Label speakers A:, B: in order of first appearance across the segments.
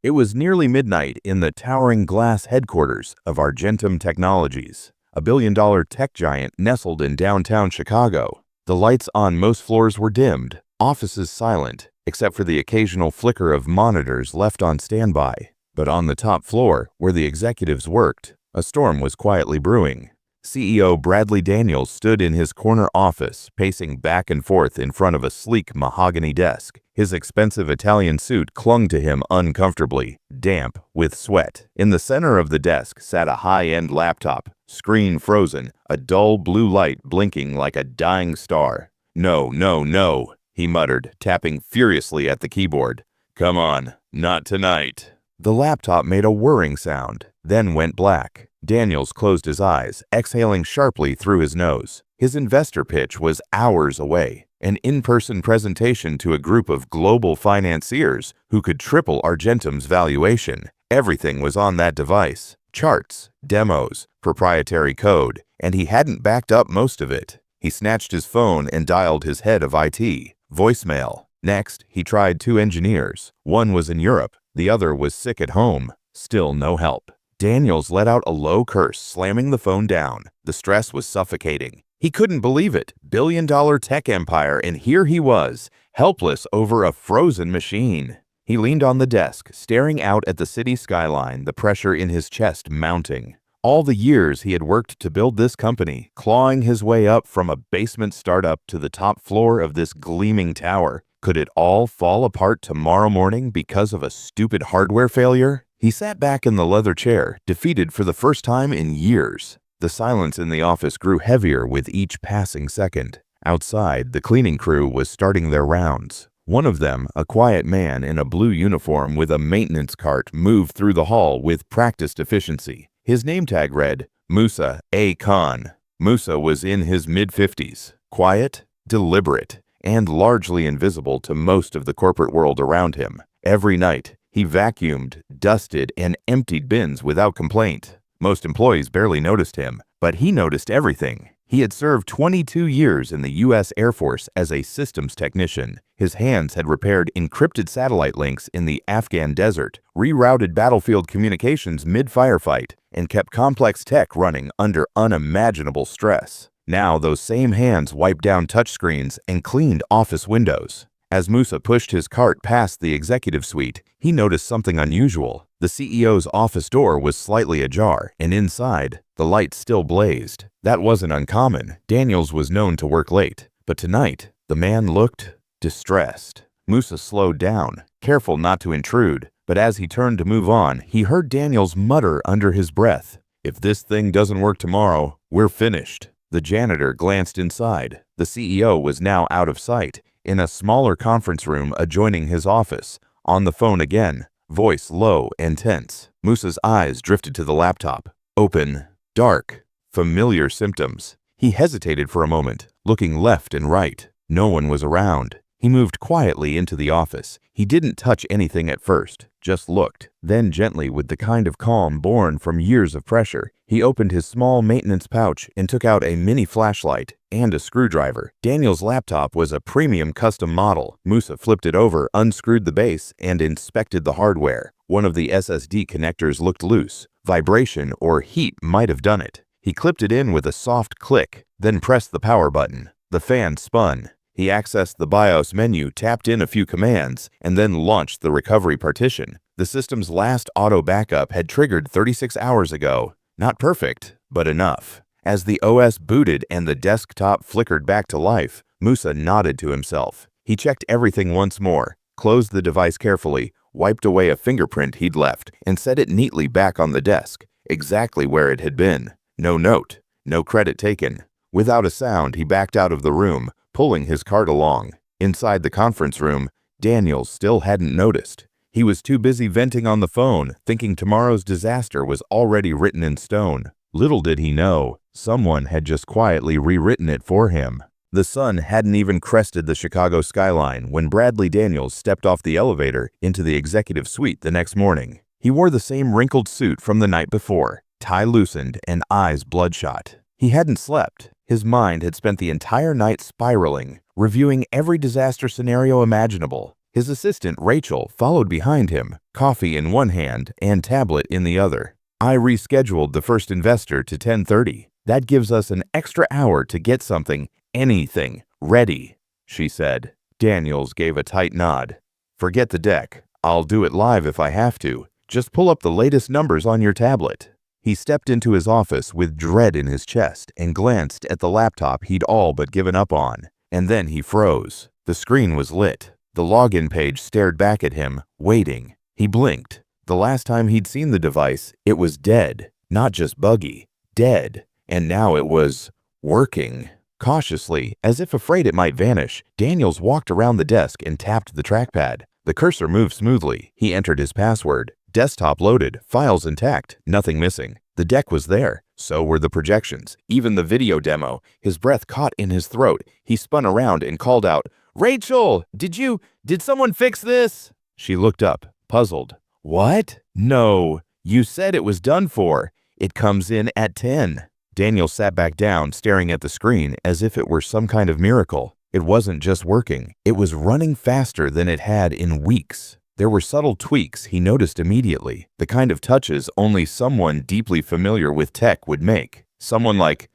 A: It was nearly midnight in the towering glass headquarters of Argentum Technologies, a billion-dollar tech giant nestled in downtown Chicago. The lights on most floors were dimmed, offices silent, except for the occasional flicker of monitors left on standby. But on the top floor, where the executives worked, a storm was quietly brewing. CEO Bradley Daniels stood in his corner office, pacing back and forth in front of a sleek mahogany desk. His expensive Italian suit clung to him uncomfortably, damp with sweat. In the center of the desk sat a high-end laptop, screen frozen, a dull blue light blinking like a dying star. "No, no, no," he muttered, tapping furiously at the keyboard. "Come on, not tonight." The laptop made a whirring sound, then went black. Daniels closed his eyes, exhaling sharply through his nose. His investor pitch was hours away, an in-person presentation to a group of global financiers who could triple Argentum's valuation. Everything was on that device: charts, demos, proprietary code, and he hadn't backed up most of it. He snatched his phone and dialed his head of IT. Voicemail. Next, he tried 2 engineers. One was in Europe, the other was sick at home. Still no help. Daniels let out a low curse, slamming the phone down. The stress was suffocating. He couldn't believe it. Billion-dollar tech empire, and here he was, helpless over a frozen machine. He leaned on the desk, staring out at the city skyline, the pressure in his chest mounting. All the years he had worked to build this company, clawing his way up from a basement startup to the top floor of this gleaming tower. Could it all fall apart tomorrow morning because of a stupid hardware failure? He sat back in the leather chair, defeated for the first time in years. The silence in the office grew heavier with each passing second. Outside, the cleaning crew was starting their rounds. One of them, a quiet man in a blue uniform with a maintenance cart, moved through the hall with practiced efficiency. His name tag read, Musa A. Khan. Musa was in his mid-50s, quiet, deliberate, and largely invisible to most of the corporate world around him. Every night, he vacuumed, dusted, and emptied bins without complaint. Most employees barely noticed him, but he noticed everything. He had served 22 years in the U.S. Air Force as a systems technician. His hands had repaired encrypted satellite links in the Afghan desert, rerouted battlefield communications mid-firefight, and kept complex tech running under unimaginable stress. Now those same hands wiped down touchscreens and cleaned office windows. As Musa pushed his cart past the executive suite, he noticed something unusual. The CEO's office door was slightly ajar, and inside, the light still blazed. That wasn't uncommon. Daniels was known to work late. But tonight, the man looked distressed. Musa slowed down, careful not to intrude. But as he turned to move on, he heard Daniels mutter under his breath, "If this thing doesn't work tomorrow, we're finished." The janitor glanced inside. The CEO was now out of sight, in a smaller conference room adjoining his office. On the phone again, voice low and tense. Musa's eyes drifted to the laptop. Open, dark, familiar symptoms. He hesitated for a moment, looking left and right. No one was around. He moved quietly into the office. He didn't touch anything at first, just looked. Then gently, with the kind of calm born from years of pressure, he opened his small maintenance pouch and took out a mini flashlight and a screwdriver. Daniel's laptop was a premium custom model. Musa flipped it over, unscrewed the base, and inspected the hardware. One of the SSD connectors looked loose. Vibration or heat might have done it. He clipped it in with a soft click, then pressed the power button. The fan spun. He accessed the BIOS menu, tapped in a few commands, and then launched the recovery partition. The system's last auto backup had triggered 36 hours ago. Not perfect, but enough. As the OS booted and the desktop flickered back to life, Musa nodded to himself. He checked everything once more, closed the device carefully, wiped away a fingerprint he'd left, and set it neatly back on the desk, exactly where it had been. No note, no credit taken. Without a sound, he backed out of the room, pulling his cart along. Inside the conference room, Daniels still hadn't noticed. He was too busy venting on the phone, thinking tomorrow's disaster was already written in stone. Little did he know, someone had just quietly rewritten it for him. The sun hadn't even crested the Chicago skyline when Bradley Daniels stepped off the elevator into the executive suite the next morning. He wore the same wrinkled suit from the night before, tie loosened and eyes bloodshot. He hadn't slept. His mind had spent the entire night spiraling, reviewing every disaster scenario imaginable. His assistant, Rachel, followed behind him, coffee in one hand and tablet in the other. I rescheduled the first investor to 10:30. That gives us an extra hour to get something, anything, ready, she said. Daniels gave a tight nod. Forget the deck. I'll do it live if I have to. Just pull up the latest numbers on your tablet. He stepped into his office with dread in his chest and glanced at the laptop he'd all but given up on. And then he froze. The screen was lit. The login page stared back at him, waiting. He blinked. The last time he'd seen the device, it was dead. Not just buggy. Dead. And now it was working. Cautiously, as if afraid it might vanish, Daniels walked around the desk and tapped the trackpad. The cursor moved smoothly. He entered his password. Desktop loaded, files intact, nothing missing. The deck was there. So were the projections, even the video demo. His breath caught in his throat. He spun around and called out, "Rachel, did someone fix this?" She looked up, puzzled. "What? No, you said it was done for. It comes in at 10. Daniel sat back down, staring at the screen as if it were some kind of miracle. It wasn't just working. It was running faster than it had in weeks. There were subtle tweaks he noticed immediately, the kind of touches only someone deeply familiar with tech would make. Someone like,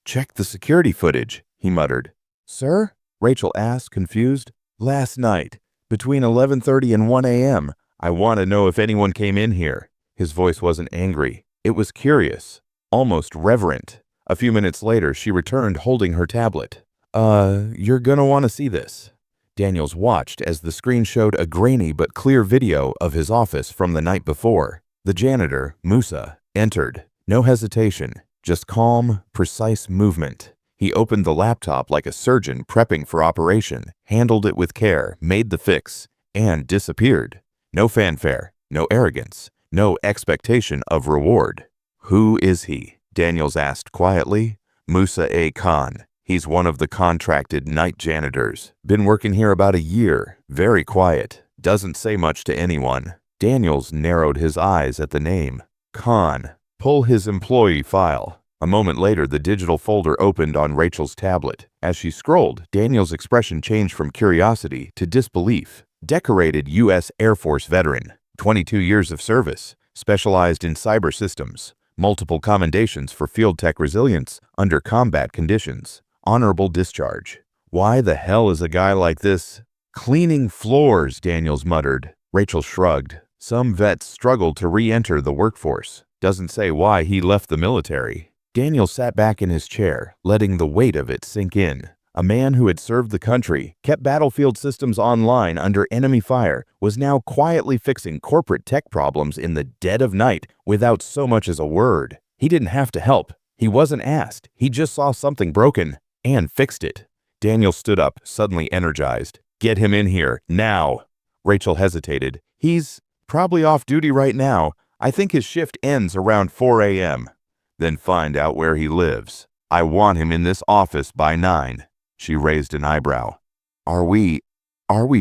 A: "Check the security footage," he muttered. "Sir?" Rachel asked, confused. "Last night, between 11:30 and 1 a.m., I want to know if anyone came in here." His voice wasn't angry. It was curious, almost reverent. A few minutes later, she returned holding her tablet. You're gonna want to see this." Daniels watched as the screen showed a grainy but clear video of his office from the night before. The janitor, Musa, entered. No hesitation, just calm, precise movement. He opened the laptop like a surgeon prepping for operation, handled it with care, made the fix, and disappeared. No fanfare, no arrogance, no expectation of reward. "Who is he?" Daniels asked quietly. "Musa A. Khan. He's one of the contracted night janitors. Been working here about a year. Very quiet. Doesn't say much to anyone." Daniels narrowed his eyes at the name. Khan. Pull his employee file. A moment later, the digital folder opened on Rachel's tablet. As she scrolled, Daniels' expression changed from curiosity to disbelief. Decorated U.S. Air Force veteran. 22 years of service. Specialized in cyber systems. Multiple commendations for field tech resilience under combat conditions. Honorable discharge. Why the hell is a guy like this cleaning floors? Daniels muttered. Rachel shrugged. Some vets struggle to re-enter the workforce. Doesn't say why he left the military. Daniel sat back in his chair, letting the weight of it sink in. A man who had served the country, kept battlefield systems online under enemy fire, was now quietly fixing corporate tech problems in the dead of night without so much as a word. He didn't have to help. He wasn't asked. He just saw something broken and fixed it. Daniel stood up, suddenly energized. "Get him in here, now." Rachel hesitated. "He's probably off duty right now. I think his shift ends around 4 a.m. "Then find out where he lives. I want him in this office by 9. She raised an eyebrow. Are we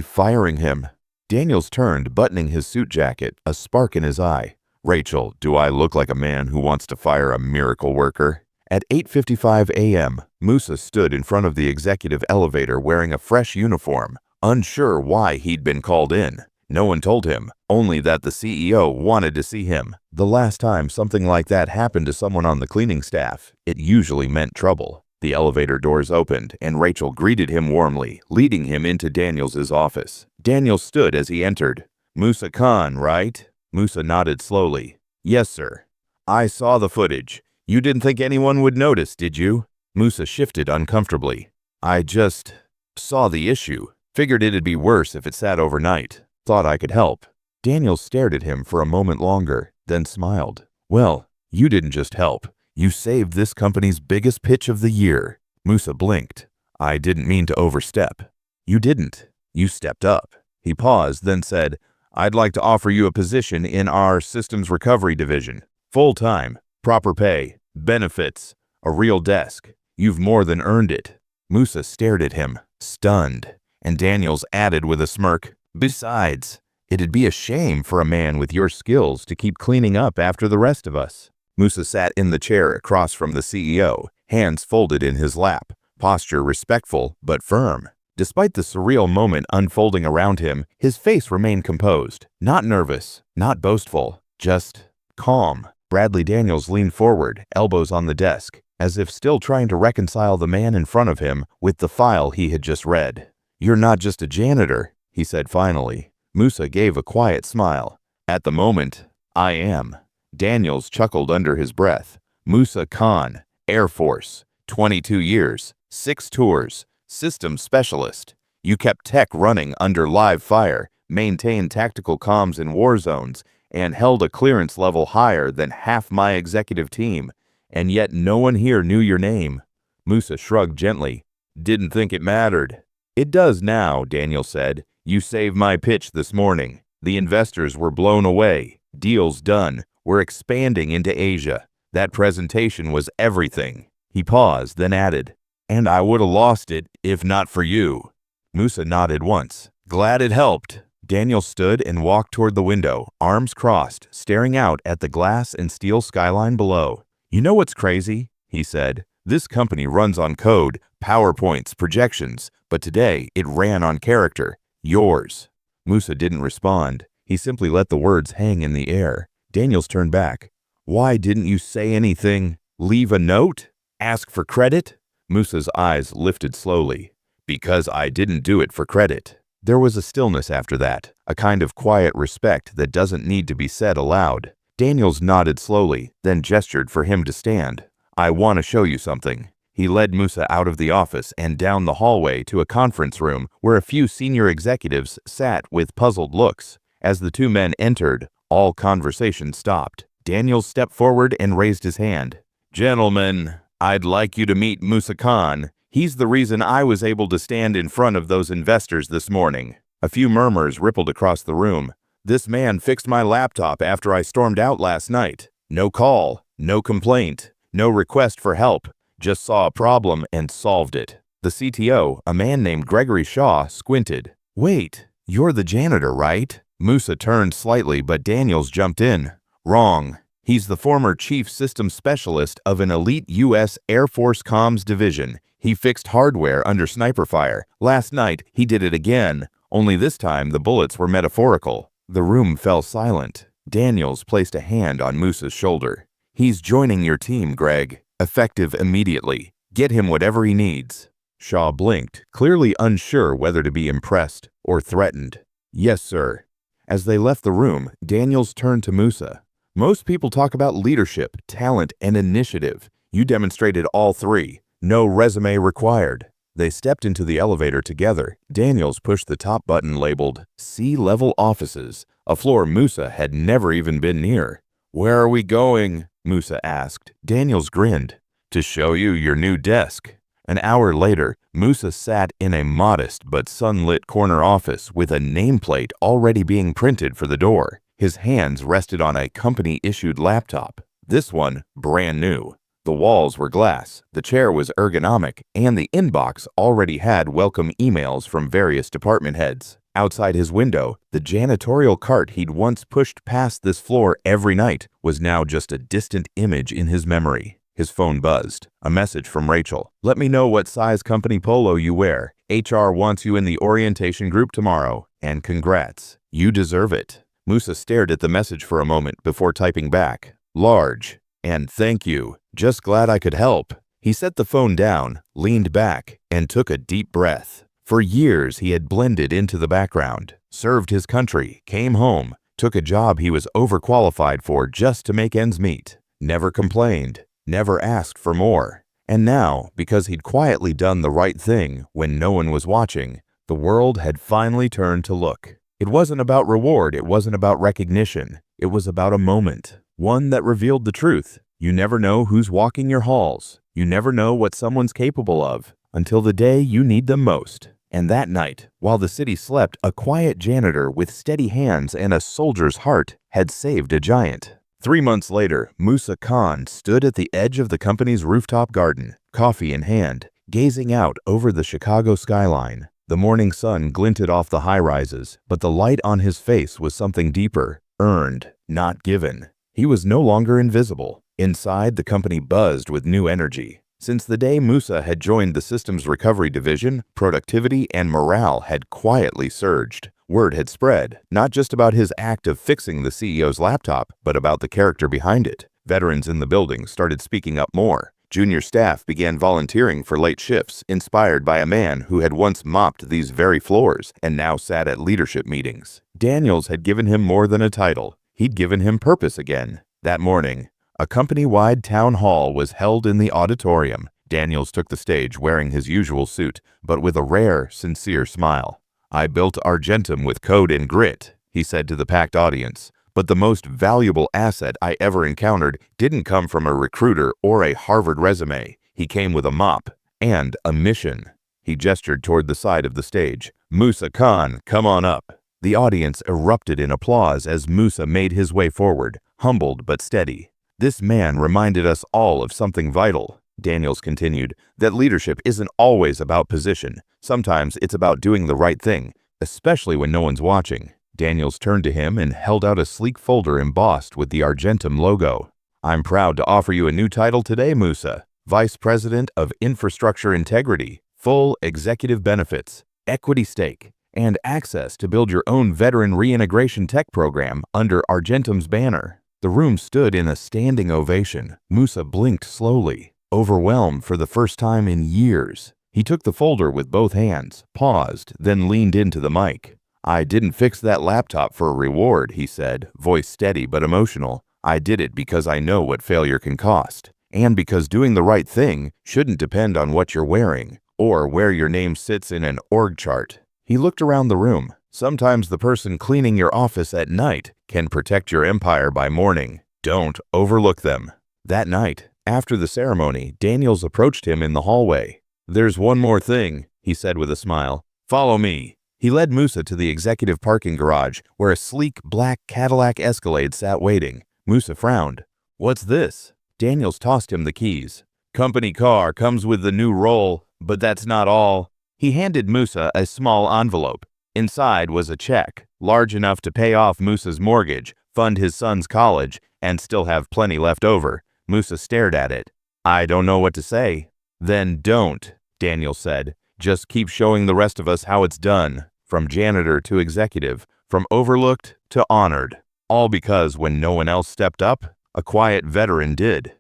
A: firing him?" Daniels turned, buttoning his suit jacket, a spark in his eye. "Rachel, do I look like a man who wants to fire a miracle worker?" At 8:55 a.m., Musa stood in front of the executive elevator wearing a fresh uniform, unsure why he'd been called in. No one told him, only that the CEO wanted to see him. The last time something like that happened to someone on the cleaning staff, it usually meant trouble. The elevator doors opened, and Rachel greeted him warmly, leading him into Daniels' office. Daniels stood as he entered. "Musa Khan, right?" Musa nodded slowly. "Yes, sir. I saw the footage. You didn't think anyone would notice, did you?" Musa shifted uncomfortably. "I just saw the issue. Figured it'd be worse if it sat overnight. Thought I could help." Daniel stared at him for a moment longer, then smiled. "Well, you didn't just help. You saved this company's biggest pitch of the year." Musa blinked. "I didn't mean to overstep." "You didn't. You stepped up." He paused, then said, "I'd like to offer you a position in our systems recovery division. Full-time, proper pay, benefits, a real desk. You've more than earned it." Musa stared at him, stunned, and Daniels added with a smirk, "Besides, it'd be a shame for a man with your skills to keep cleaning up after the rest of us." Musa sat in the chair across from the CEO, hands folded in his lap, posture respectful but firm. Despite the surreal moment unfolding around him, his face remained composed. Not nervous, not boastful, just calm. Bradley Daniels leaned forward, elbows on the desk, as if still trying to reconcile the man in front of him with the file he had just read. "You're not just a janitor," he said finally. Musa gave a quiet smile. "At the moment, I am." Daniels chuckled under his breath. "Musa Khan, Air Force, 22 years, 6 tours, systems specialist. You kept tech running under live fire, maintained tactical comms in war zones, and held a clearance level higher than half my executive team, and yet no one here knew your name." Musa shrugged gently. "Didn't think it mattered." "It does now," Daniel said. "You saved my pitch this morning. The investors were blown away. Deal's done. We're expanding into Asia. That presentation was everything." He paused, then added, "And I would have lost it if not for you." Musa nodded once. "Glad it helped." Daniel stood and walked toward the window, arms crossed, staring out at the glass and steel skyline below. "You know what's crazy?" he said. "This company runs on code, PowerPoints, projections, but today it ran on character. Yours." Musa didn't respond. He simply let the words hang in the air. Daniels turned back. "Why didn't you say anything? Leave a note? Ask for credit?" Musa's eyes lifted slowly. "Because I didn't do it for credit." There was a stillness after that, a kind of quiet respect that doesn't need to be said aloud. Daniels nodded slowly, then gestured for him to stand. "I want to show you something." He led Musa out of the office and down the hallway to a conference room where a few senior executives sat with puzzled looks. As the two men entered, all conversation stopped. Daniels stepped forward and raised his hand. "Gentlemen, I'd like you to meet Musa Khan. He's the reason I was able to stand in front of those investors this morning." A few murmurs rippled across the room. "This man fixed my laptop after I stormed out last night. No call, no complaint, no request for help. Just saw a problem and solved it." The CTO, a man named Gregory Shaw, squinted. "Wait, you're the janitor, right?" Musa turned slightly, but Daniels jumped in. "Wrong. He's the former chief systems specialist of an elite U.S. Air Force comms division. He fixed hardware under sniper fire. Last night, he did it again, only this time the bullets were metaphorical." The room fell silent. Daniels placed a hand on Musa's shoulder. "He's joining your team, Greg. Effective immediately. Get him whatever he needs." Shaw blinked, clearly unsure whether to be impressed or threatened. "Yes, sir." As they left the room, Daniels turned to Musa. "Most people talk about leadership, talent, and initiative. You demonstrated all three. No resume required." They stepped into the elevator together. Daniels pushed the top button labeled C-Level Offices, a floor Musa had never even been near. "Where are we going?" Musa asked. Daniels grinned. "To show you your new desk." An hour later, Musa sat in a modest but sunlit corner office with a nameplate already being printed for the door. His hands rested on a company-issued laptop, this one brand new. The walls were glass, the chair was ergonomic, and the inbox already had welcome emails from various department heads. Outside his window, the janitorial cart he'd once pushed past this floor every night was now just a distant image in his memory. His phone buzzed. A message from Rachel. "Let me know what size company polo you wear. HR wants you in the orientation group tomorrow. And congrats. You deserve it." Musa stared at the message for a moment before typing back. "Large. And thank you. Just glad I could help." He set the phone down, leaned back, and took a deep breath. For years, he had blended into the background, served his country, came home, took a job he was overqualified for just to make ends meet, never complained, never asked for more. And now, because he'd quietly done the right thing when no one was watching, the world had finally turned to look. It wasn't about reward, it wasn't about recognition. It was about a moment, one that revealed the truth. You never know who's walking your halls. You never know what someone's capable of until the day you need them most. And that night, while the city slept, a quiet janitor with steady hands and a soldier's heart had saved a giant. 3 months later, Musa Khan stood at the edge of the company's rooftop garden, coffee in hand, gazing out over the Chicago skyline. The morning sun glinted off the high-rises, but the light on his face was something deeper, earned, not given. He was no longer invisible. Inside, the company buzzed with new energy. Since the day Musa had joined the systems recovery division, productivity and morale had quietly surged. Word had spread, not just about his act of fixing the CEO's laptop, but about the character behind it. Veterans in the building started speaking up more. Junior staff began volunteering for late shifts, inspired by a man who had once mopped these very floors and now sat at leadership meetings. Daniels had given him more than a title. He'd given him purpose again. That morning, a company-wide town hall was held in the auditorium. Daniels took the stage wearing his usual suit, but with a rare, sincere smile. "I built Argentum with code and grit," he said to the packed audience. "But the most valuable asset I ever encountered didn't come from a recruiter or a Harvard resume. He came with a mop and a mission." He gestured toward the side of the stage. "Musa Khan, come on up." The audience erupted in applause as Musa made his way forward, humbled but steady. "This man reminded us all of something vital," Daniels continued, "that leadership isn't always about position. Sometimes it's about doing the right thing, especially when no one's watching." Daniels turned to him and held out a sleek folder embossed with the Argentum logo. "I'm proud to offer you a new title today, Musa. Vice President of Infrastructure Integrity, full executive benefits, equity stake, and access to build your own veteran reintegration tech program under Argentum's banner." The room stood in a standing ovation. Musa blinked slowly, overwhelmed for the first time in years. He took the folder with both hands, paused, then leaned into the mic. "I didn't fix that laptop for a reward," he said, voice steady but emotional. "I did it because I know what failure can cost, and because doing the right thing shouldn't depend on what you're wearing or where your name sits in an org chart." He looked around the room. "Sometimes the person cleaning your office at night can protect your empire by morning. Don't overlook them." That night, after the ceremony, Daniels approached him in the hallway. "There's one more thing," he said with a smile. "Follow me." He led Musa to the executive parking garage, where a sleek black Cadillac Escalade sat waiting. Musa frowned. "What's this?" Daniels tossed him the keys. "Company car comes with the new role, but that's not all." He handed Musa a small envelope. Inside was a check, large enough to pay off Musa's mortgage, fund his son's college, and still have plenty left over. Musa stared at it. "I don't know what to say." "Then don't," Daniel said. "Just keep showing the rest of us how it's done, from janitor to executive, from overlooked to honored. All because when no one else stepped up, a quiet veteran did."